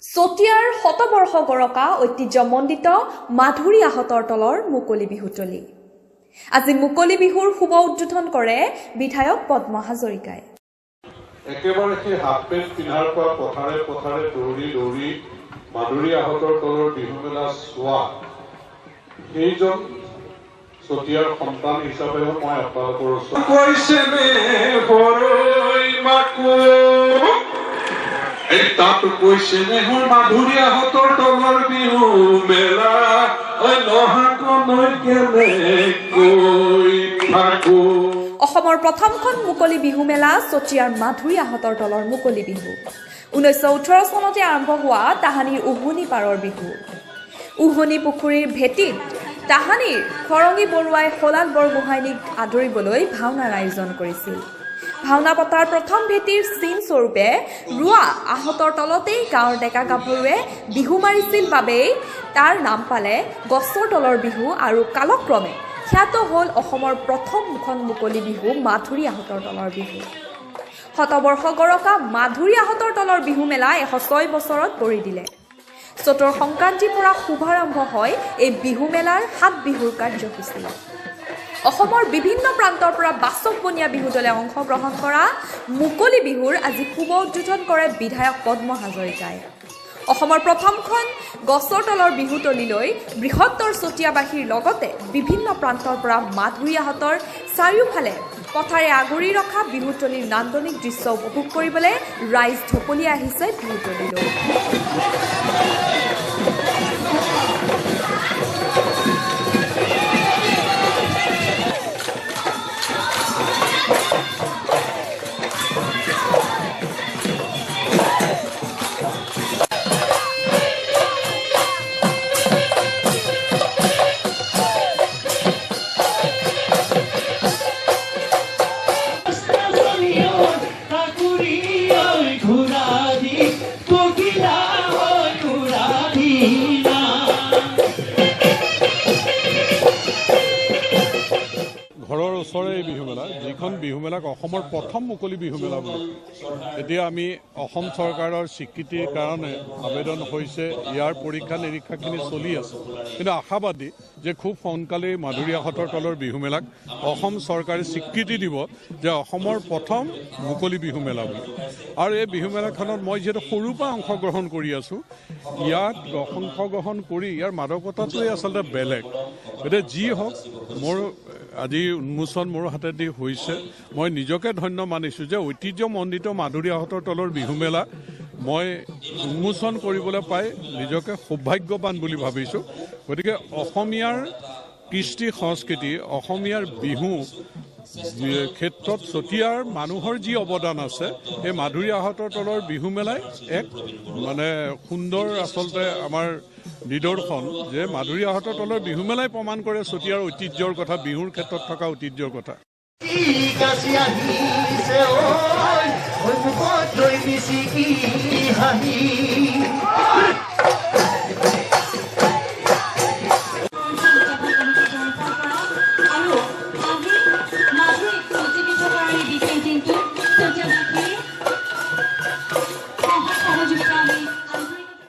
চতিয়াৰ শতবৰ্ষ গৰকা ঐতিহ্যমণ্ডিত মাধুৰী আহতৰ তলৰ মুকলি বিহুতলী। আজি মুকলি বিহুৰ শুভ উদ্বোধন কৰে বিধায়ক পদ্ম হাজৰিকাই। একেবাৰে সেই হাফ পেণ্ট পিন্ধাৰ পৰা পথাৰে পথাৰে দৌৰি দৌৰি মাধুৰী আহতৰ তলৰ বিহু মেলা চোৱা সেইজন চতিয়াৰ সন্তান হিচাপে মই আপোনালোকৰ তাত কৈছে নেহৰ মাধুৰী আহতৰ তলৰ বিহু মেলা অসমৰ প্ৰথমখন মুকলি বিহু মেলা চতিয়াৰ মাধুৰী আহতৰ তলৰ মুকলি বিহু 1918 চনতে আৰম্ভ হোৱা তাহানিৰ উহনি পাৰৰ বিহু। উহনি পুখুৰীৰ ভেটিত তাহানিৰ খৰঙী বৰুৱাই শলাল বৰগোহাঁইনীক আদৰিবলৈ ভাওনাৰ আয়োজন কৰিছিল। ভাওনা পতাৰ প্ৰথম ভেটিৰ চিন স্বৰূপে ৰোৱা আহতৰ তলতেই গাঁৱৰ ডেকা গাভৰুৱে বিহু মাৰিছিল বাবেই তাৰ নাম পালে গছৰ তলৰ বিহু আৰু কালক্ৰমে খ্যাত হ'ল অসমৰ প্ৰথমখন মুকলি বিহু মাধুৰী আহতৰ তলৰ বিহু। শতবৰ্ষ গৰকা মাধুৰী আহতৰ তলৰ বিহু মেলা 106 বছৰত পৰি দিলে। চতৰ সংক্ৰান্তিৰ পৰা শুভাৰম্ভ হয় এই বিহু মেলাৰ 7 বিহুৰ কাৰ্যসূচী। অসমৰ বিভিন্ন প্ৰান্তৰ পৰা বাচকবনীয়া বিহু দলে অংশগ্ৰহণ কৰা মুকলি বিহুৰ আজি শুভ উদ্বোধন কৰে বিধায়ক পদ্ম হাজৰিকাই। অসমৰ প্ৰথমখন গছৰ তলৰ বিহুতলীলৈ বৃহত্তৰ চতিয়াবাসীৰ লগতে বিভিন্ন প্ৰান্তৰ পৰা মাধুৰী আহতৰ চাৰিওফালে পথাৰে আগুৰি ৰখা বিহুতলীৰ নান্দনিক দৃশ্য উপভোগ কৰিবলৈ ৰাইজ ঢপলি আহিছে বিহুতলীলৈ। ঘৰৰ ওচৰৰে এই বিহু মেলা, যিখন বিহু মেলাক অসমৰ প্ৰথম মুকলি বিহু মেলা বুলি এতিয়া আমি অসম চৰকাৰৰ স্বীকৃতিৰ কাৰণে আবেদন হৈছে। ইয়াৰ পৰীক্ষা নিৰীক্ষাখিনি চলি আছে, কিন্তু আশাবাদী যে খুব সোনকালেই মাধুৰী আহতৰ তলৰ বিহু মেলাক অসম চৰকাৰে স্বীকৃতি দিব যে অসমৰ প্ৰথম মুকলি বিহু মেলা বুলি। আৰু এই বিহু মেলাখনত মই যিহেতু সৰুৰ পৰা অংশগ্ৰহণ কৰি আছোঁ, ইয়াত অংশগ্ৰহণ কৰি ইয়াৰ মাদকতাটোৱে আচলতে বেলেগ। গতিকে যি হওক, মোৰ আজি উন্মোচন মোৰ হাতেদি হৈছে। মই নিজকে ধন্য মানিছোঁ যে ঐতিহ্যমণ্ডিত মাধুৰী আহতৰ তলৰ বিহু মেলা মই উন্মোচন কৰিবলৈ পাই নিজকে সৌভাগ্যৱান বুলি ভাবিছোঁ। গতিকে অসমীয়াৰ কৃষ্টি সংস্কৃতি, অসমীয়াৰ বিহু ক্ষেত্ৰত চতিয়াৰ মানুহৰ যি অৱদান আছে, এই মাধুৰী আহতৰ তলৰ বিহু মেলাই এক সুন্দৰ আচলতে আমাৰ নিদৰ্শন যে মাধুৰী আহতৰ তলৰ বিহু মেলাই প্ৰমাণ কৰে চতিয়াৰ ঐতিহ্যৰ কথা, বিহুৰ ক্ষেত্ৰত থকা ঐতিহ্যৰ কথা। হাঁহি